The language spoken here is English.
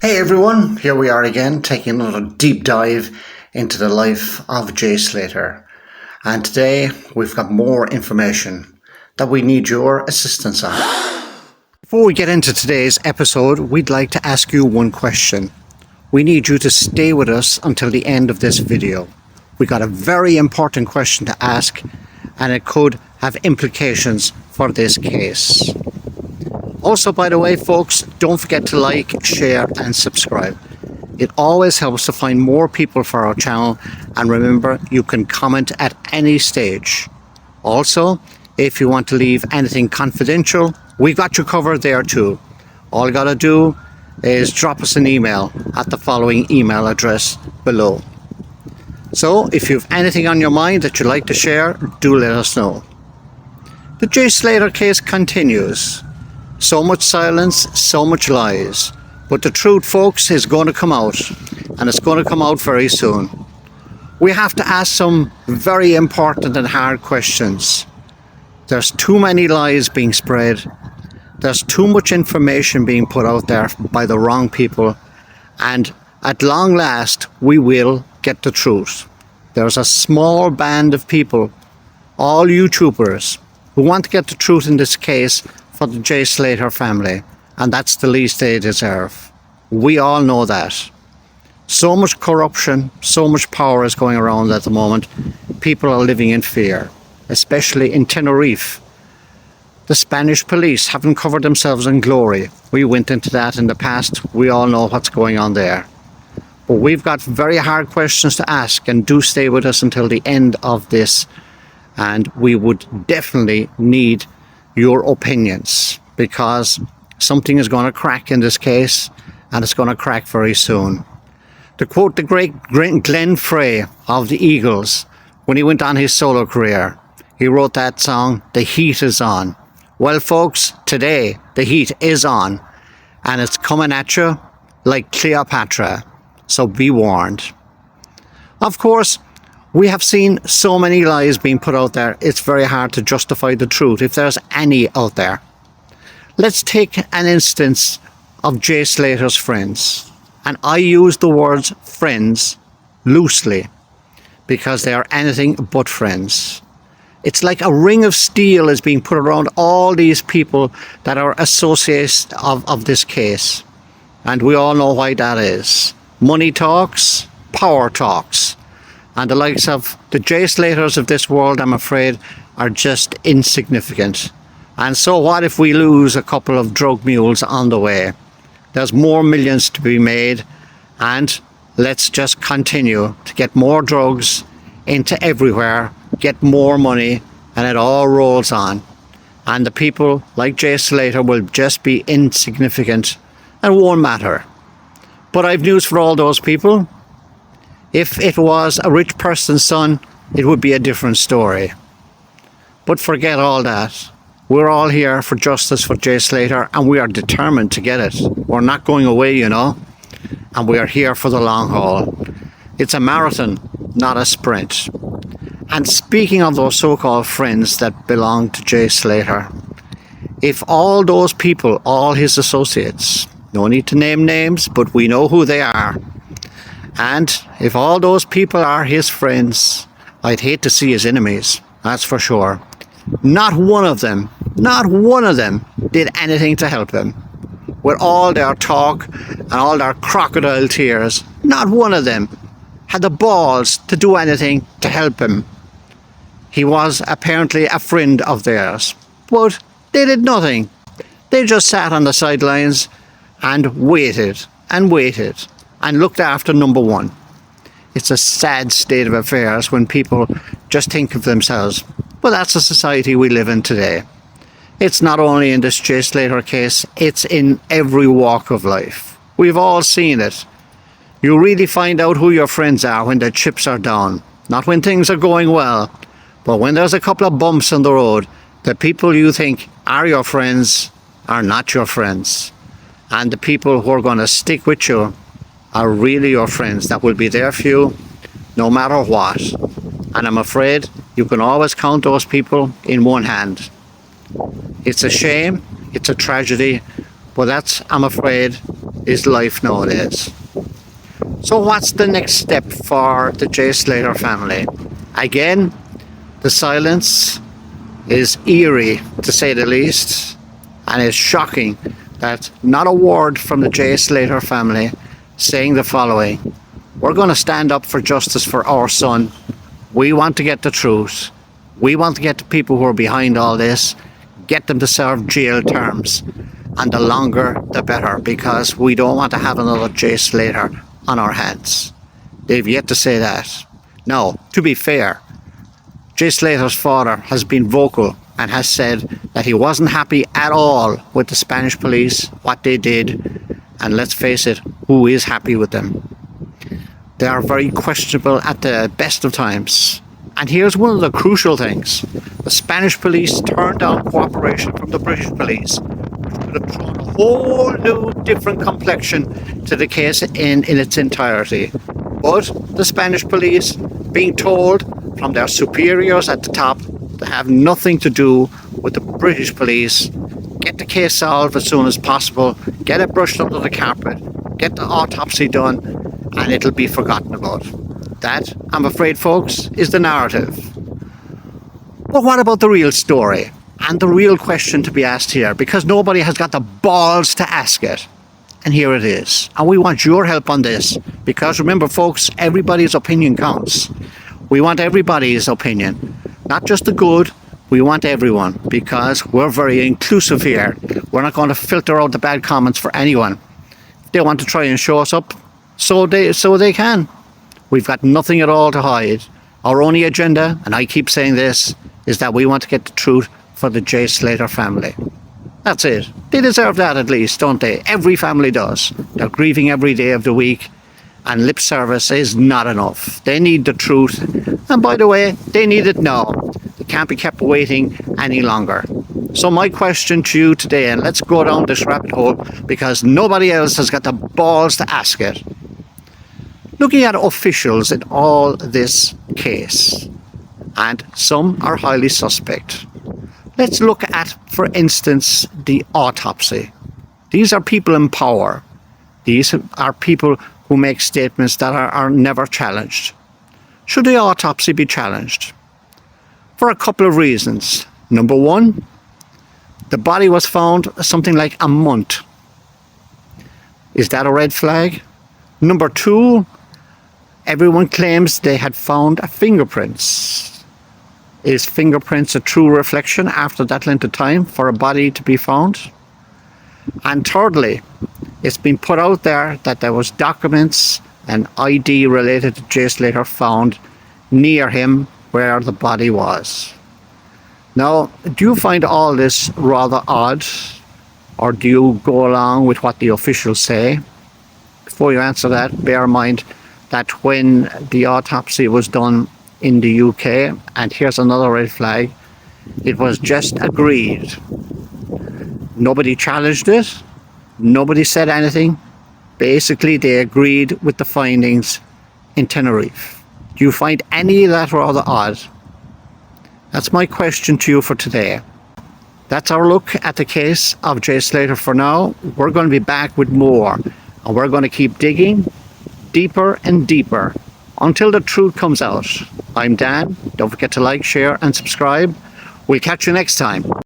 Hey everyone, here we are again taking another deep dive into the life of Jay Slater. And today we've got more information that we need your assistance on. Before we get into today's episode, we'd like to ask you one question. We need you to stay with us until the end of this video. We got a very important question to ask, and it could have implications for this case. Also, by the way, folks, don't forget to like, share and subscribe. It always helps to find more people for our channel, and remember, you can comment at any stage. Also, if you want to leave anything confidential, we've got you covered there too. All you gotta do is drop us an email at the following email address below. So, if you have anything on your mind that you'd like to share, do let us know. The Jay Slater case continues. So much silence, so much lies. But the truth, folks, is going to come out, and it's going to come out very soon. We have to ask some very important and hard questions. There's too many lies being spread. There's too much information being put out there by the wrong people. And at long last, we will get the truth. There's a small band of people, all YouTubers, who want to get the truth in this case for the Jay Slater family, and that's the least they deserve. We all know that. So much corruption, so much power is going around at the moment. People are living in fear, especially in Tenerife. The Spanish police haven't covered themselves in glory. We went into that in the past. We all know what's going on there. But we've got very hard questions to ask, and do stay with us until the end of this. And we would definitely need your opinions, because something is going to crack in this case, and it's going to crack very soon. To quote the great Glenn Frey of the Eagles, when he went on his solo career, he wrote that song, "The Heat is On." Well, folks, today the heat is on, and it's coming at you like Cleopatra, so be warned. Of course, we have seen so many lies being put out there, it's very hard to justify the truth if there's any out there. Let's take an instance of Jay Slater's friends. And I use the words friends loosely, because they are anything but friends. It's like a ring of steel is being put around all these people that are associates of this case. And we all know why that is. Money talks, power talks. And the likes of the Jay Slaters of this world, I'm afraid, are just insignificant. And so what if we lose a couple of drug mules on the way? There's more millions to be made, and let's just continue to get more drugs into everywhere, get more money, and it all rolls on. And the people like Jay Slater will just be insignificant and won't matter. But I've news for all those people. If it was a rich person's son, it would be a different story. But forget all that. We're all here for justice for Jay Slater, and we are determined to get it. We're not going away, you know, and we are here for the long haul. It's a marathon, not a sprint. And speaking of those so-called friends that belong to Jay Slater, if all those people, all his associates, no need to name names, but we know who they are, and if all those people are his friends, I'd hate to see his enemies, that's for sure. Not one of them did anything to help him. With all their talk and all their crocodile tears, not one of them had the balls to do anything to help him. He was apparently a friend of theirs, but they did nothing. They just sat on the sidelines and waited and waited and looked after number one. It's a sad state of affairs when people just think of themselves. But that's the society we live in today. It's not only in this Jay Slater case, it's in every walk of life. We've all seen it. You really find out who your friends are when the chips are down. Not when things are going well, but when there's a couple of bumps on the road, the people you think are your friends are not your friends. And the people who are going to stick with you are really your friends that will be there for you no matter what. And I'm afraid you can always count those people in one hand. It's a shame, it's a tragedy, But that's, I'm afraid, is life nowadays. So what's the next step for the Jay Slater family? Again, the silence is eerie, to say the least, and it's shocking that not a word from the Jay Slater family saying the following: we're going to stand up for justice for our son. We want to get the truth. We want to get the people who are behind all this, get them to serve jail terms, and the longer the better, because we don't want to have another Jay Slater on our hands. They've yet to say that. Now, to be fair, Jay Slater's father has been vocal and has said that he wasn't happy at all with the Spanish police, what they did, and let's face it, who is happy with them? They are very questionable at the best of times. And here's one of the crucial things: the Spanish police turned down cooperation from the British police, which would have thrown a whole new different complexion to the case in its entirety. But the Spanish police, being told from their superiors at the top to have nothing to do with the British police, get the case solved as soon as possible, get it brushed under the carpet, get the autopsy done, and it'll be forgotten about. That, I'm afraid, folks, is the narrative. But what about the real story? And the real question to be asked here, because nobody has got the balls to ask it. And here it is. And we want your help on this, because remember, folks, everybody's opinion counts. We want everybody's opinion, not just the good. We want everyone, because we're very inclusive here. We're not going to filter out the bad comments for anyone. If they want to try and show us up, so they can. We've got nothing at all to hide. Our only agenda, and I keep saying this, is that we want to get the truth for the Jay Slater family. That's it. They deserve that at least, don't they? Every family does. They're grieving every day of the week, and lip service is not enough. They need the truth. And by the way, they need it now. They can't be kept waiting any longer. So my question to you today, and let's go down this rabbit hole because nobody else has got the balls to ask it. Looking at officials in all this case, and some are highly suspect. Let's look at, for instance, the autopsy. These are people in power. These are people who make statements that are never challenged. Should the autopsy be challenged? For a couple of reasons. Number one, the body was found something like a month. Is that a red flag? Number two, everyone claims they had found fingerprints. Is fingerprints a true reflection after that length of time for a body to be found? And thirdly, it's been put out there that there was documents and ID related to Jay Slater found near him where the body was. Now, do you find all this rather odd, or do you go along with what the officials say? Before you answer that, bear in mind that when the autopsy was done in the UK, and here's another red flag, it was just agreed. Nobody challenged it. Nobody said anything. Basically, they agreed with the findings in Tenerife. Do you find any of that rather odd? That's my question to you for today. That's our look at the case of Jay Slater for now. We're going to be back with more, and we're going to keep digging deeper and deeper until the truth comes out. I'm Dan. Don't forget to like, share, and subscribe. We'll catch you next time.